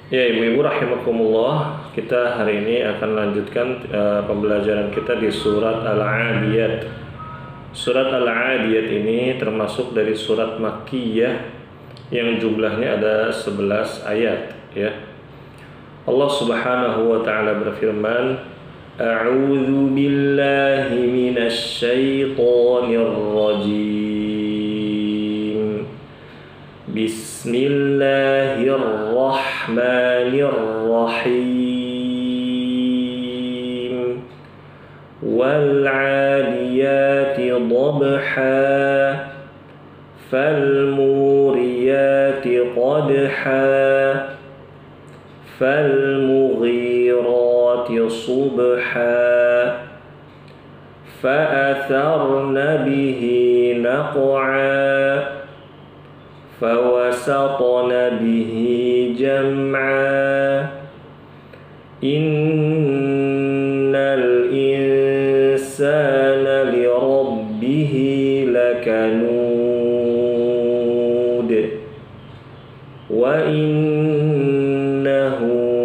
Ya, ibu-ibu rahimakumullah, kita hari ini akan lanjutkan pembelajaran kita di surat Al-Adiyat. Surat Al-Adiyat ini termasuk dari surat Makkiyah yang jumlahnya ada 11 ayat, ya. Allah Subhanahu wa taala berfirman, A'udzu billahi minasy syaithanir rajim. Bismillahirrahmanirrahim. Wal 'adiyati dhabha fal muriyati qadha fal mughirati subha fa atharna bihi naq'a فوسطن به جمعا إن الإنسان لربه لكنود وإنه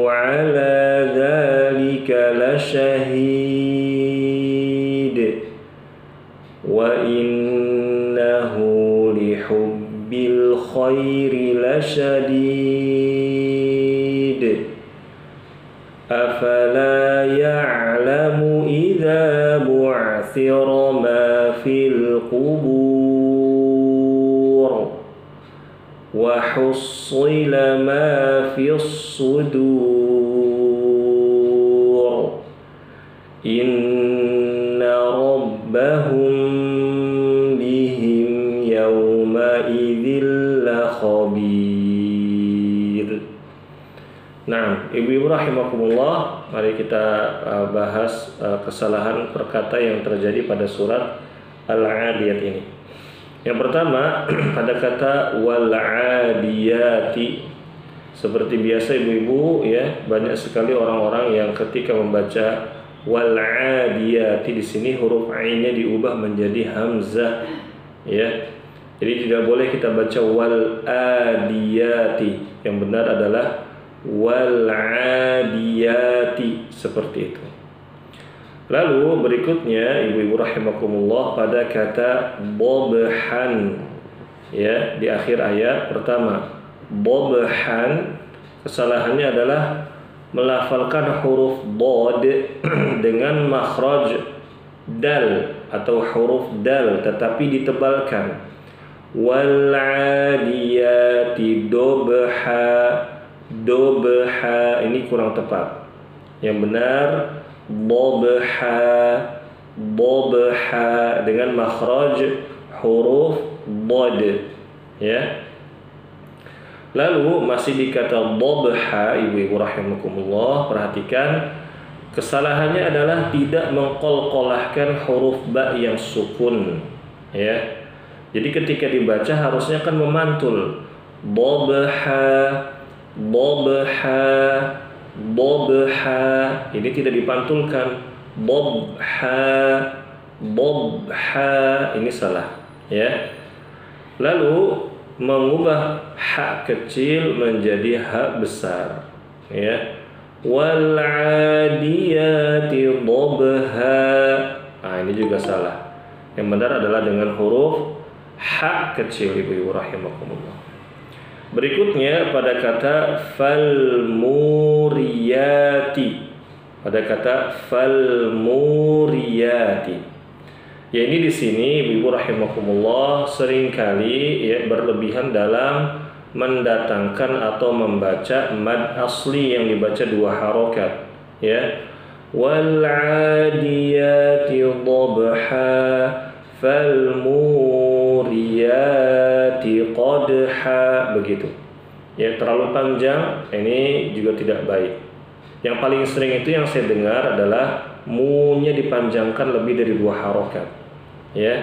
على ذلك لشهيد وإنه لحب بالخير لشديد أفلا يعلم إذا بعثر ما في القبور وحصل ما في الصدور إن ربهم khabir. Nah, ibu-ibu rahimakumullah, mari kita bahas kesalahan perkata yang terjadi pada surat Al-Adiyat ini. Yang pertama, pada kata wal 'adiyati. Seperti biasa ibu-ibu, ya, banyak sekali orang-orang yang ketika membaca wal 'adiyati di sini huruf ainnya diubah menjadi hamzah, ya. Jadi tidak boleh kita baca wal adiyati. Yang benar adalah wal adiyati, seperti itu. Lalu berikutnya ibu-ibu rahimakumullah pada kata dhabhan, ya, di akhir ayat pertama. Dhabhan, kesalahannya adalah melafalkan huruf dhad dengan makhraj dal atau huruf dal tetapi ditebalkan. Wal 'adiyati dobha, ini kurang tepat. Yang benar dobha dengan makhraj huruf dhad, ya. Lalu masih di kata dobha, ibu-ibu rahimakumullah, perhatikan kesalahannya adalah tidak mengqalqalahkan huruf ba yang sukun, ya. Jadi ketika dibaca harusnya kan memantul. Dhabha. Ini tidak dipantulkan. Dhabha. Ini salah, ya. Lalu mengubah ha kecil menjadi ha besar, ya. Wal 'adiyati dhabha. Nah, ini juga salah. Yang benar adalah dengan huruf ha kecil, ibu-ibu rahimakumullah. Berikutnya pada kata fal muriyati. Pada kata fal muriyati. Ya, ini di sini ibu-ibu rahimakumullah seringkali, ya, berlebihan dalam mendatangkan atau membaca mad asli yang dibaca dua harokat, ya. Wal 'adiyati dhabha fal muriyati qadha, begitu. Ya, terlalu panjang, ini juga tidak baik. Yang paling sering itu yang saya dengar adalah mu-nya dipanjangkan lebih dari dua harokat, ya.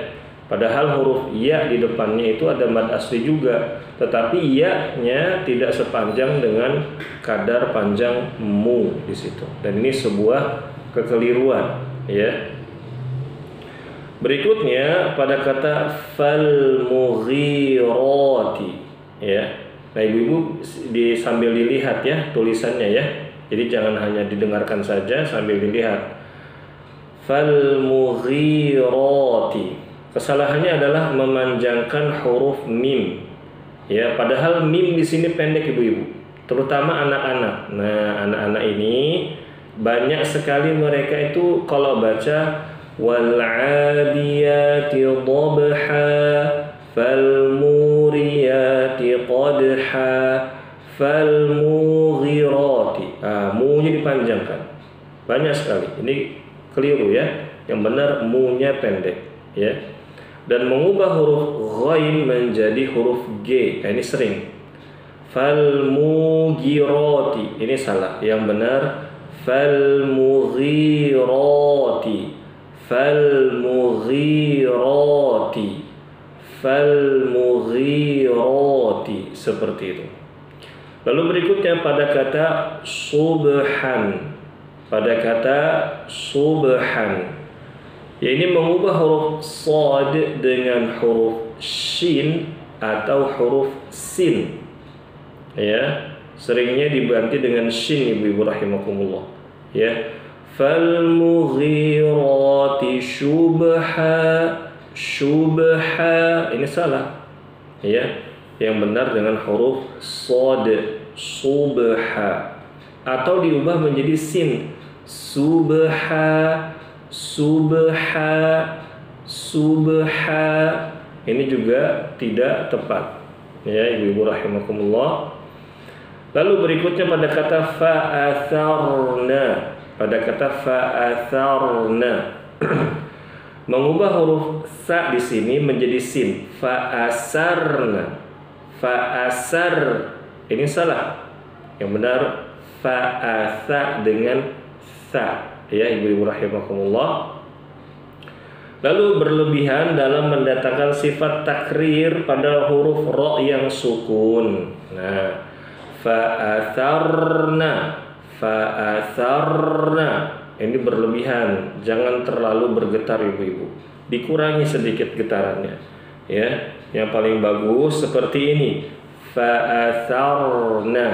Padahal huruf ya di depannya itu ada mad asli juga, tetapi ya-nya tidak sepanjang dengan kadar panjang mu di situ. Dan ini sebuah kekeliruan, ya. Berikutnya pada kata fal mughirati, ya. Nah, ibu-ibu sambil dilihat ya tulisannya ya. Jadi jangan hanya didengarkan saja, sambil dilihat. Fal mughirati. Kesalahannya adalah memanjangkan huruf mim. Ya, padahal mim di sini pendek ibu-ibu, terutama anak-anak. Nah, anak-anak ini banyak sekali mereka itu kalau baca wal 'adiyati dhabha fal muriyati qadha fal mughirati. Mu-nya dipanjangkan. Banyak sekali. Ini keliru ya. Yang benar mu-nya pendek ya. Dan mengubah huruf ghain menjadi huruf G. Ini sering. Fal mughirati. Ini salah. Yang benar fal mughirati. Fal mughirati. Fal mughirati. Seperti itu. Lalu berikutnya pada kata subhan. Pada kata subhan, ya ini mengubah huruf shad dengan huruf shin atau huruf sin. Ya, seringnya diganti dengan shin ibu-ibu rahimakumullah. Ya, fal mughirati syubha. Syubha ini salah. Ya, yang benar dengan huruf shad, subha, atau diubah menjadi sin, subha, subha, subha. Ini juga tidak tepat ya ibu-ibu rahimakumullah. Lalu berikutnya pada kata fa'atharna. Pada kata fa'atharna mengubah huruf sa di sini menjadi sin, fa'asarna. Fa'asar ini salah. Yang benar fa'atha dengan sa ya ibu-ibu rahimakumullah. Lalu berlebihan dalam mendatangkan sifat takrir pada huruf ra yang sukun. Nah, fa'atharna, fa'atharna ini berlebihan, jangan terlalu bergetar ibu-ibu, dikurangi sedikit getarannya ya. Yang paling bagus seperti ini, fa'atharna,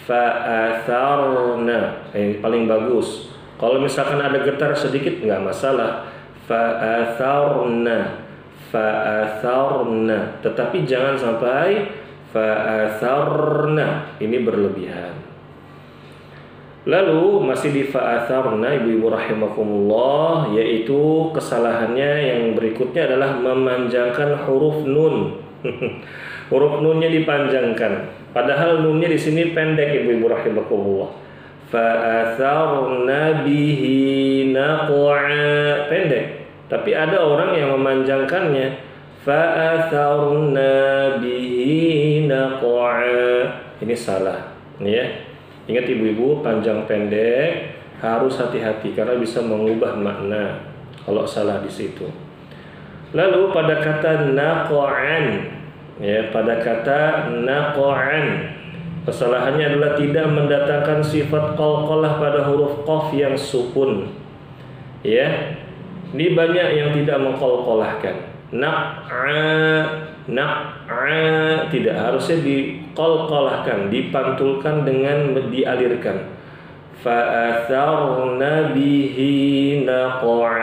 fa'atharna, ini paling bagus. Kalau misalkan ada getar sedikit nggak masalah, fa'atharna, fa'atharna, tetapi jangan sampai fa'atharna, ini berlebihan. Lalu masih di fa'atharna ibu-ibu rahimakumullah, yaitu kesalahannya yang berikutnya adalah memanjangkan huruf nun. Huruf nunnya dipanjangkan, padahal nunnya di sini pendek ibu-ibu rahimakumullah. Fa'atharna bihi naq'a, pendek. Tapi ada orang yang memanjangkannya, fa'atharna bihi naq'a. Ini salah ya. Ingat ibu-ibu, panjang pendek harus hati-hati karena bisa mengubah makna kalau salah di situ. Lalu pada kata naq'an ya, pada kata naq'an kesalahannya adalah tidak mendatangkan sifat qalqalah pada huruf qaf yang sukun. Ya. Ini banyak yang tidak mengqalqalahkan. Naq'a, naq'a tidak, harusnya diqalqalahkan, dipantulkan dengan dialirkan. Fa'atharna bihi naq'a,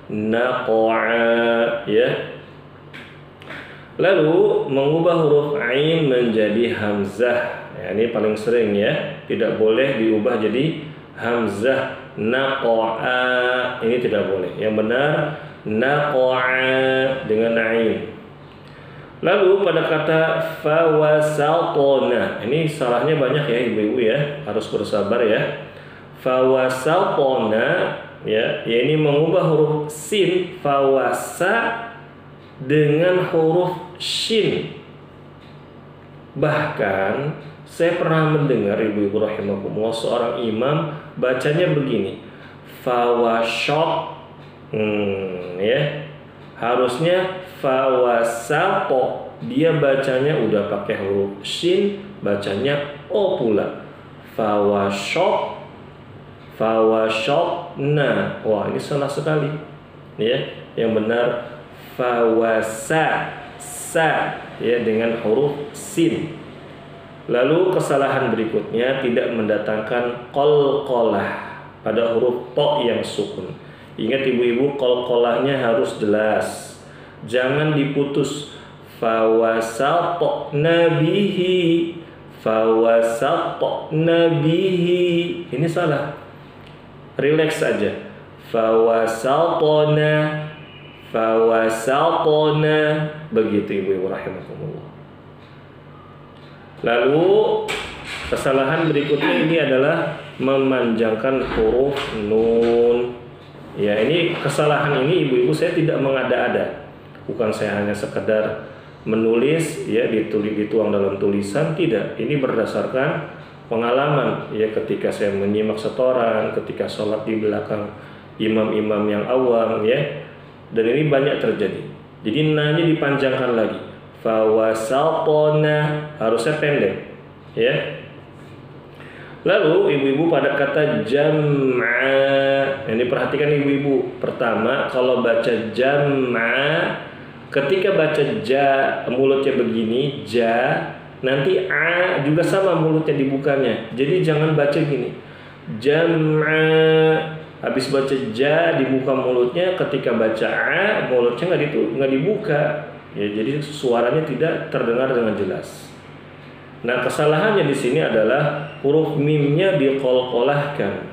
naq'a ya. Lalu mengubah huruf ain menjadi hamzah. Ya, ini paling sering ya. Tidak boleh diubah jadi hamzah. Naq'a ini tidak boleh. Yang benar naq'a dengan ain. Lalu pada kata fawasatona, ini salahnya banyak ya ibu-ibu ya, harus bersabar ya. Fawasatona ya, ini mengubah huruf sin fawasa dengan huruf shin. Bahkan saya pernah mendengar ibu-ibu rahimakumullah seorang imam bacanya begini, fawashot, ya, harusnya fawasato, dia bacanya udah pakai huruf shin, bacanya o pula, fawashot, fawashotna. Wah, ini salah sekali ya. Yang benar fawasa, sa ya dengan huruf sin. Lalu kesalahan berikutnya tidak mendatangkan qalqalah pada huruf to yang sukun. Ingat ibu-ibu, qalqalahnya harus jelas. Jangan diputus. Fawasatna bihi, fawasatna bihi. Ini salah. Relax saja. Fawasatna, fawasatna. Begitu ibu-ibu rahimakumullah. Lalu kesalahan berikutnya ini adalah memanjangkan huruf nun. Ya, ini kesalahan ini ibu-ibu saya tidak mengada-ada. Bukan saya hanya sekedar menulis ya dituang dalam tulisan, tidak. Ini berdasarkan pengalaman ya ketika saya menyimak setoran, ketika sholat di belakang imam-imam yang awam ya. Dan ini banyak terjadi. Jadi nanya dipanjangkan lagi. Fawasatona harusnya pendek ya. Lalu ibu-ibu pada kata jam'a, ini perhatikan ibu-ibu. Pertama, kalau baca jam'a, ketika baca ja mulutnya begini ja, nanti a juga sama mulutnya dibukanya. Jadi jangan baca gini jam'a, habis baca ja dibuka mulutnya, ketika baca a mulutnya nggak dibuka. Ya, jadi suaranya tidak terdengar dengan jelas. Nah, kesalahannya di sini adalah huruf mimnya diqalqalahkan.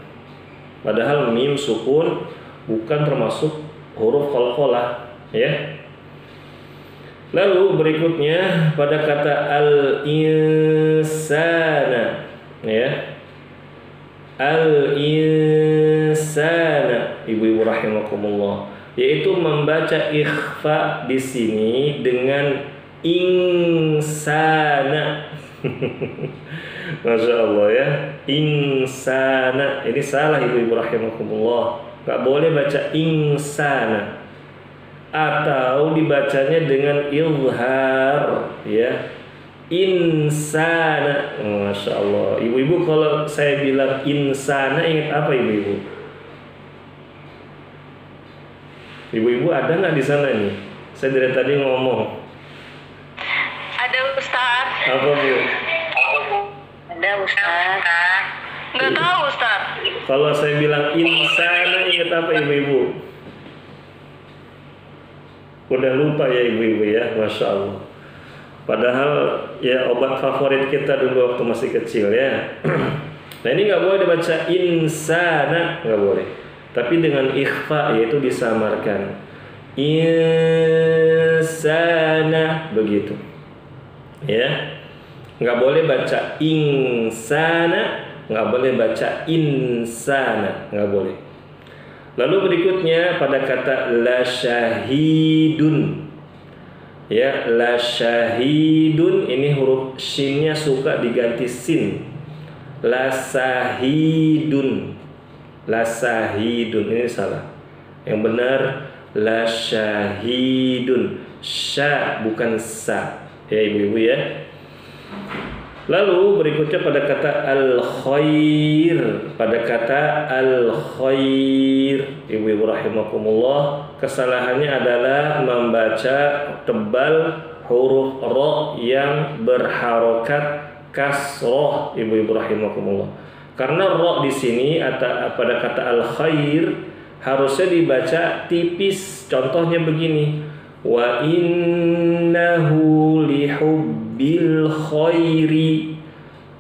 Padahal mim sukun bukan termasuk huruf qalqalah, ya. Lalu berikutnya pada kata al-insana, ya. Al-insana, ibu-ibu rahimakumullah, yaitu membaca ikhfa di sini dengan insana. Masya Allah ya, insana. Ini salah ibu-ibu rahimakumullah. Gak boleh baca insana. Atau dibacanya dengan izhar ya, insana. Masya Allah. Ibu-ibu kalau saya bilang insana ingat apa ibu-ibu? Ibu-ibu ada nggak di sana nih? Saya dari tadi ngomong. Ada Ustaz. Apa Bu? Ada Ustaz. Nggak tahu Ustaz. Kalau saya bilang insana ingat apa ibu-ibu? Udah lupa ya ibu-ibu ya, Masya Allah. Padahal ya obat favorit kita dulu waktu masih kecil ya. Nah ini nggak boleh dibaca insana, nggak boleh. Tapi dengan ikhfa yaitu disamarkan insana, begitu ya. Nggak boleh baca insana, nggak boleh baca insana, nggak boleh. Lalu berikutnya pada kata la syahidun ya, la syahidun, ini huruf shinnya suka diganti sin. La sahidun, la sahidun, ini salah. Yang benar la syahidun, sya bukan sa ya ibu-ibu ya. Lalu berikutnya pada kata al-khair, pada kata al-khair, ibu-ibu rahimakumullah, kesalahannya adalah membaca tebal huruf ro yang berharokat kasroh, ibu-ibu rahimakumullah. Karena ro di sini pada kata al-khair harusnya dibaca tipis. Contohnya begini, wa innahu lihubbil khairi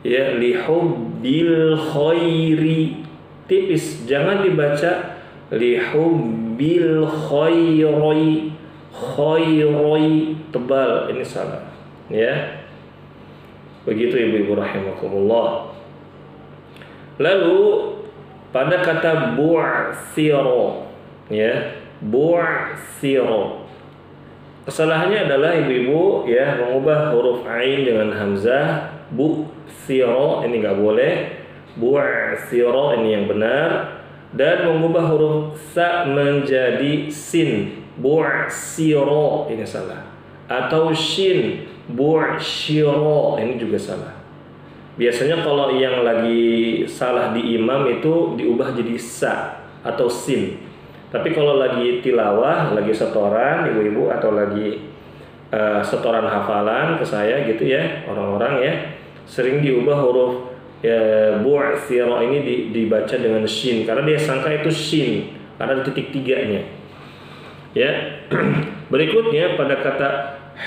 ya, lihubbil khairi tipis, jangan dibaca lihubbil khairi, khairi tebal, ini salah ya. Begitu ibu-ibu rahimakumullah. Lalu pada kata bu'thiro ya, bu'thiro, kesalahannya adalah ibu-ibu ya mengubah huruf ain dengan hamzah. Bu'thiro ini nggak boleh, bu'thiro ini yang benar. Dan mengubah huruf sa menjadi sin, bu'siro, ini salah. Atau shin, bu'shiro, ini juga salah. Biasanya kalau yang lagi salah di imam itu diubah jadi sa atau sin. Tapi kalau lagi tilawah, lagi setoran ibu-ibu, atau lagi setoran hafalan ke saya gitu ya, orang-orang ya, sering diubah huruf bu'thira ini dibaca dengan shin karena dia sangka itu shin karena ada titik tiganya. Ya. Berikutnya pada kata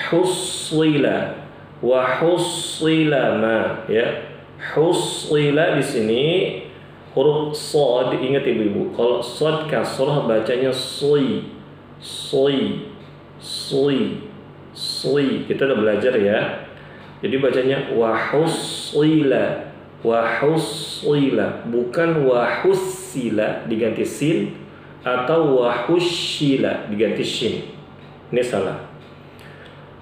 husila wa husila ma, ya. Husila di sini huruf shad, ingat ibu-ibu, kalau shad kasrah bacanya soi. Kita udah belajar ya. Jadi bacanya wa husila, bukan wa husila diganti sin atau wa hushila diganti shin. Ini salah.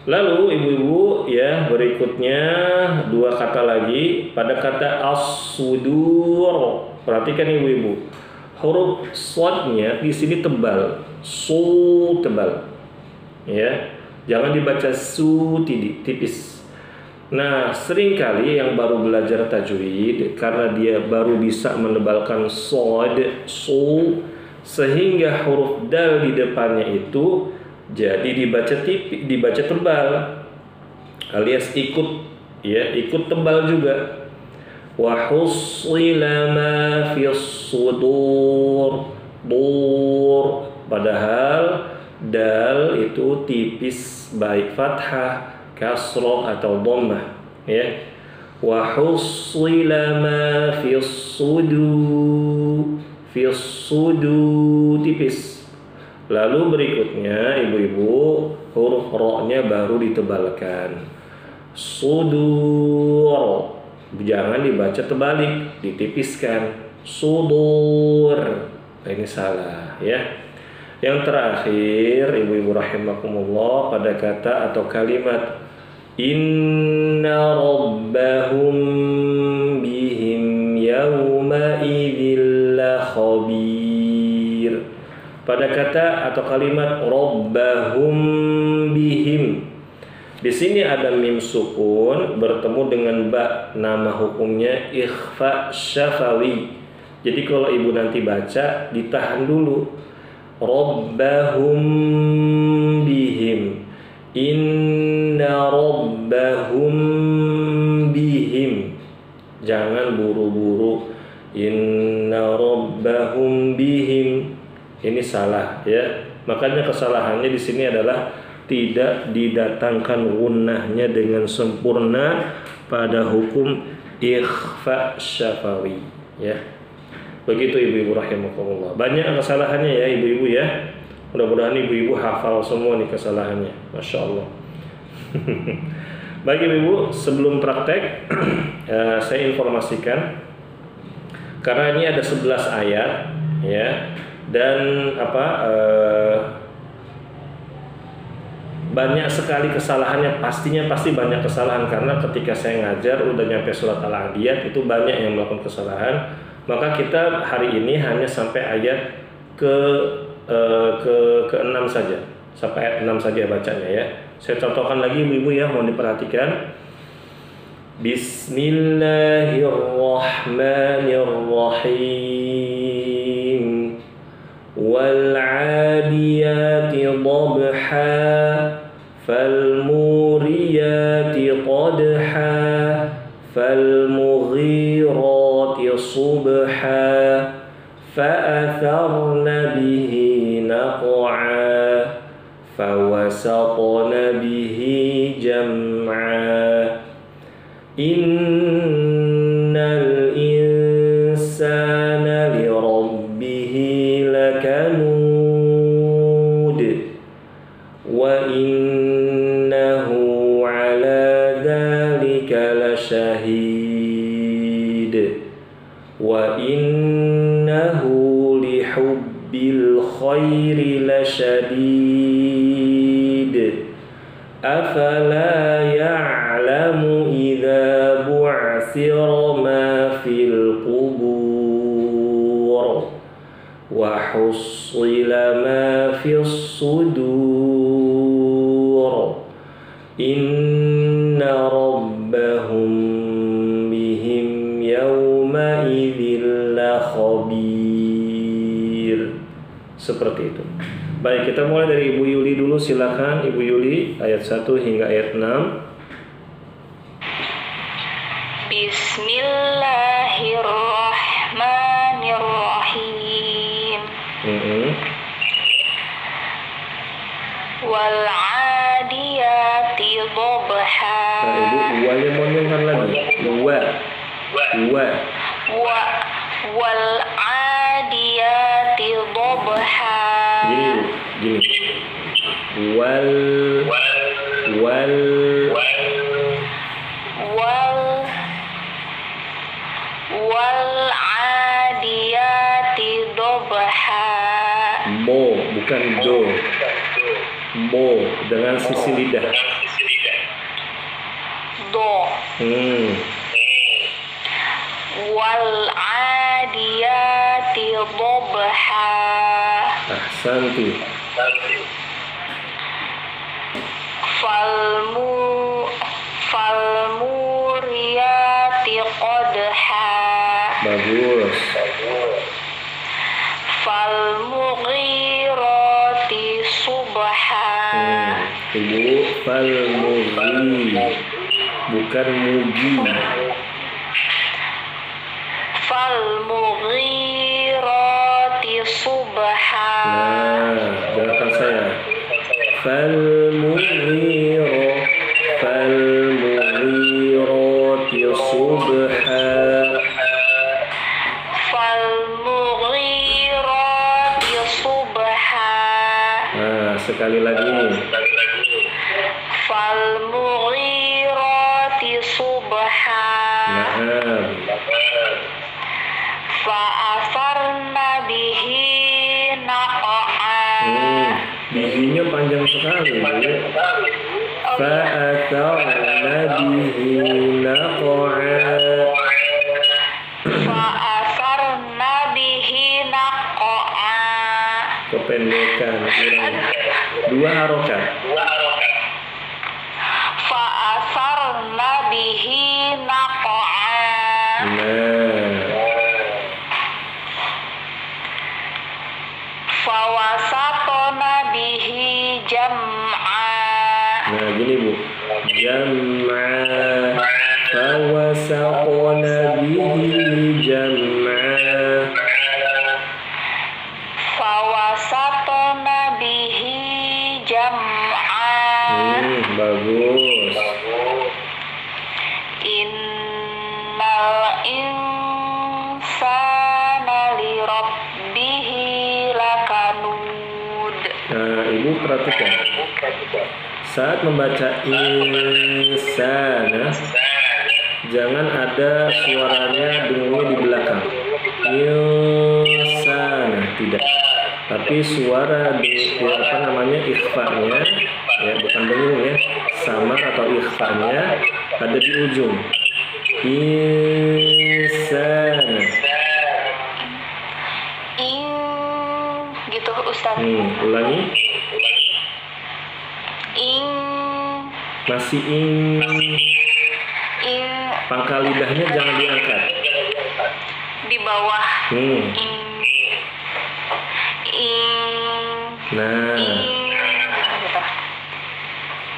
Lalu ibu-ibu ya, berikutnya dua kata lagi pada kata as-sudur. Perhatikan ibu-ibu, huruf shadnya di sini tebal, tebal. Ya, jangan dibaca su tipis. Nah, seringkali yang baru belajar tajwid karena dia baru bisa menebalkan shad, sehingga huruf dal di depannya itu jadi dibaca tebal alias ikut tebal juga. Wa husila ma fis sudur, padahal dal itu tipis baik fathah, kasroh atau dhammah, ya. Wa husila ma fis sudu tipis. Lalu berikutnya ibu-ibu huruf ro-nya baru ditebalkan. Sudur, jangan dibaca terbalik, ditipiskan. Sudur. Nah, ini salah ya. Yang terakhir ibu-ibu rahimakumullah pada kata atau kalimat inna rabbahum bihim yawma idzil khabir. Pada kata atau kalimat rabbahum bihim, di sini ada mim sukun bertemu dengan ba, nama hukumnya ikhfa syafawi. Jadi kalau ibu nanti baca ditahan dulu. Rabbahum bihim, inna rabbahum bihim. Jangan buru-buru inna rabbahum bihim. Ini salah ya. Makanya kesalahannya di sini adalah tidak didatangkan gunnahnya dengan sempurna pada hukum ikhfa syafawi ya. Begitu ibu-ibu rahimakumullah. Banyak kesalahannya ya ibu-ibu ya. Mudah-mudahan ibu-ibu hafal semua nih kesalahannya. Masya Allah. Baik ibu-ibu, sebelum praktek saya informasikan karena ini ada 11 ayat ya. Dan banyak sekali kesalahannya, pasti banyak kesalahan karena ketika saya ngajar udah nyampe surat Al-Adiyat itu banyak yang melakukan kesalahan. Maka kita hari ini hanya sampai ayat ke-6 saja, sampai ayat 6 saja bacanya ya. Saya contohkan lagi ibu-ibu ya, mohon diperhatikan. Bismillahirrahmanirrahim. والعاديات ضبحا فالموريات قدحا فالمغيرات صبحا فأثرن به نقعا فوسطن به جمعا إن الإنسان لربه لكنود وإنه على ذلك لشهيد وإنه لحب الخير لشديد أفلا يعلم إذا بعثر ما في القبور وحصل ما في الصدور إن ربهم بهم يومئذ لخبير. Seperti itu. Baik, kita mulai dari Ibu Yuli dulu, silakan Ibu Yuli, ayat 1 hingga ayat 6. wal adiyati dhabha. Nah, Ibu wanya monyongkan lagi. Wa. Wal adiyati dhabha. Gini. Wal adiyati dhabha. Mo, bukan do. Mo dengan sisi lidah. Do. Wal adiyati dhabha. Ahsanti. Falmuriyati qadha. Bagus. Falmughirati subha. Ibu, falmughi, bukan mugi. Falmughirati subha. Nah, gerakan saya. Falmughirati subha. Falmughirati subha. Nah, sekali lagi. Falmughirati subha. Nah, Fa'atharna bihi naqa'a. bihinya panjang sekali, Bu. Fa'atharna bihi naqa'a. Fa'atharna bihi naqa'a. Kependekan kurang 2 harokat. Fa'atharna bihi naqa'a. Nah, Fawasatna bihi jam'a. nah gini, Bu. Jam'a. Fawasaqna bihi jam'a. Fawasatna bihi jam'a. Bagus. Innal insana li rabbihi lakanud. Nah, Ibu perhatikan. Saat membaca insana, jangan ada suaranya dengungnya di belakang. Insana, tidak. Tapi suara ikhfa'nya, ya bukan dengung ya, samar atau ikhfa'nya ada di ujung. Insana. Gitu Ustaz. Ulangi. Masih pangkal lidahnya jangan diangkat. Di bawah. Nah.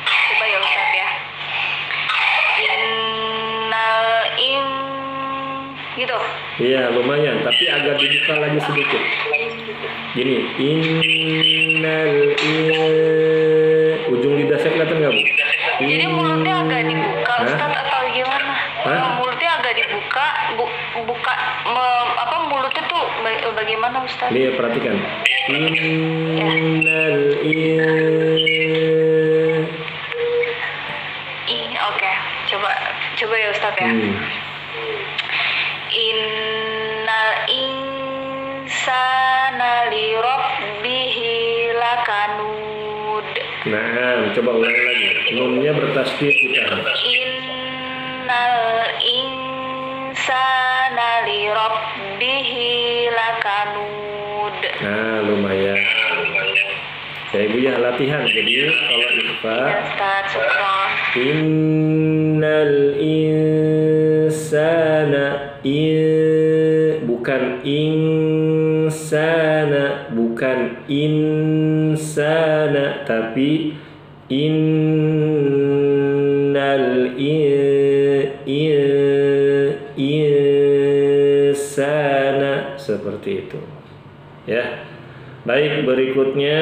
Coba ya Ustaz ya. Gitu. Iya, lumayan, tapi agak dibuka lagi sedikit. Gini, ujung lidah saya kelihatan nggak, Bu? Jadi mulutnya agak dibuka, Ustaz, atau gimana? Mulutnya agak dibuka, mulutnya tuh bagaimana, Ustaz? Nih, perhatikan. Oke, coba ya Ustaz ya. Innal insana li rabbihi lakanud. Nah, coba ulangi lagi. Nunnya bertasydid ditahan. Innal insana li rabbihi lakanud. Nah, lumayan. Ya, Ibu ya, latihan. Jadi kalau ikhfa, innal insana, bukan insana, bukan insana, tapi innal insana, seperti itu. Ya. Baik, berikutnya